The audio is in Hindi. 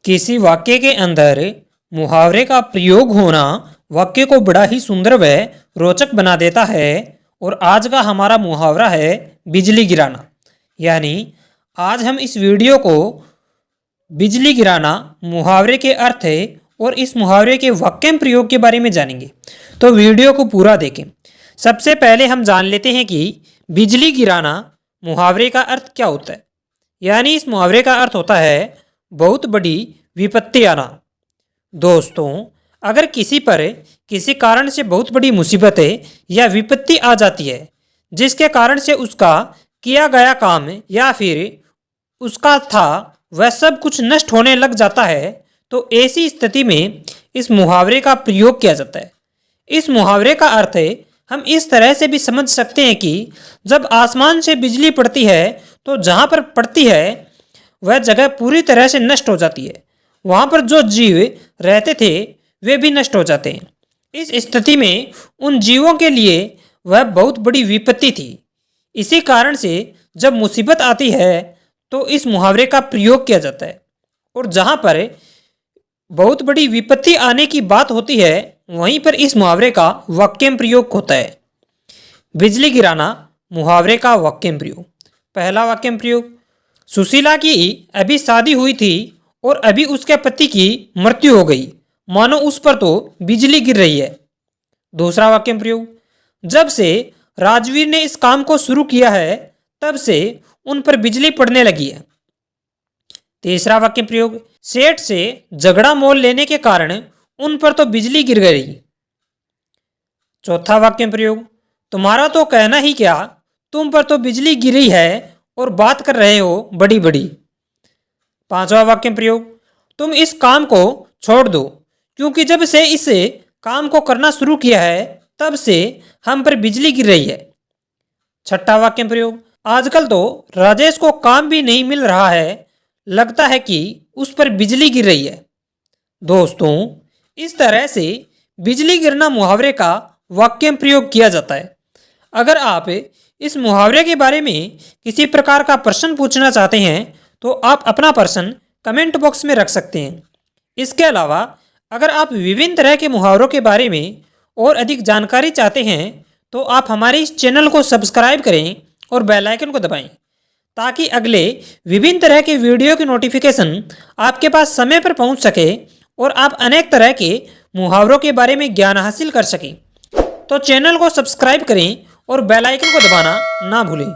किसी वाक्य के अंदर मुहावरे का प्रयोग होना वाक्य को बड़ा ही सुंदर व रोचक बना देता है। और आज का हमारा मुहावरा है बिजली गिराना। यानी आज हम इस वीडियो को बिजली गिराना मुहावरे के अर्थ और इस मुहावरे के वाक्य प्रयोग के बारे में जानेंगे। तो वीडियो को पूरा देखें। सबसे पहले हम जान लेते हैं कि बिजली गिराना मुहावरे का अर्थ क्या होता है। यानी इस मुहावरे का अर्थ होता है बहुत बड़ी विपत्ति आना। दोस्तों, अगर किसी पर किसी कारण से बहुत बड़ी मुसीबत या विपत्ति आ जाती है, जिसके कारण से उसका किया गया काम या फिर उसका था वह सब कुछ नष्ट होने लग जाता है, तो ऐसी स्थिति में इस मुहावरे का प्रयोग किया जाता है। इस मुहावरे का अर्थ हम इस तरह से भी समझ सकते हैं कि जब आसमान से बिजली पड़ती है तो जहाँ पर पड़ती है वह जगह पूरी तरह से नष्ट हो जाती है। वहाँ पर जो जीव रहते थे वे भी नष्ट हो जाते हैं। इस स्थिति में उन जीवों के लिए वह बहुत बड़ी विपत्ति थी। इसी कारण से जब मुसीबत आती है तो इस मुहावरे का प्रयोग किया जाता है। और जहाँ पर बहुत बड़ी विपत्ति आने की बात होती है वहीं पर इस मुहावरे का वाक्य प्रयोग होता है। बिजली गिराना मुहावरे का वाक्य प्रयोग। पहला वाक्य प्रयोग, सुशीला की अभी शादी हुई थी और अभी उसके पति की मृत्यु हो गई, मानो उस पर तो बिजली गिर रही है। दूसरा वाक्य प्रयोग, जब से राजवीर ने इस काम को शुरू किया है तब से उन पर बिजली पड़ने लगी है। तीसरा वाक्य प्रयोग, सेठ से झगड़ा मोल लेने के कारण उन पर तो बिजली गिर गई। चौथा वाक्य प्रयोग, तुम्हारा तो कहना ही क्या, तुम पर तो बिजली गिरी है और बात कर रहे हो बड़ी बड़ी। पांचवा वाक्य प्रयोग, तुम इस काम को छोड़ दो, क्योंकि जब से इस काम को करना शुरू किया है तब से हम पर बिजली गिर रही है। छठा वाक्य प्रयोग, आजकल तो राजेश को काम भी नहीं मिल रहा है, लगता है कि उस पर बिजली गिर रही है। दोस्तों, इस तरह से बिजली गिरना मुहावरे का वाक्य प्रयोग किया जाता है। अगर आप इस मुहावरे के बारे में किसी प्रकार का प्रश्न पूछना चाहते हैं तो आप अपना प्रश्न कमेंट बॉक्स में रख सकते हैं। इसके अलावा अगर आप विभिन्न तरह के मुहावरों के बारे में और अधिक जानकारी चाहते हैं तो आप हमारे इस चैनल को सब्सक्राइब करें और बेल आइकन को दबाएं, ताकि अगले विभिन्न तरह के वीडियो की नोटिफिकेशन आपके पास समय पर पहुंच सके और आप अनेक तरह के मुहावरों के बारे में ज्ञान हासिल कर सकें। तो चैनल को सब्सक्राइब करें और बेल आइकन को दबाना ना भूलें।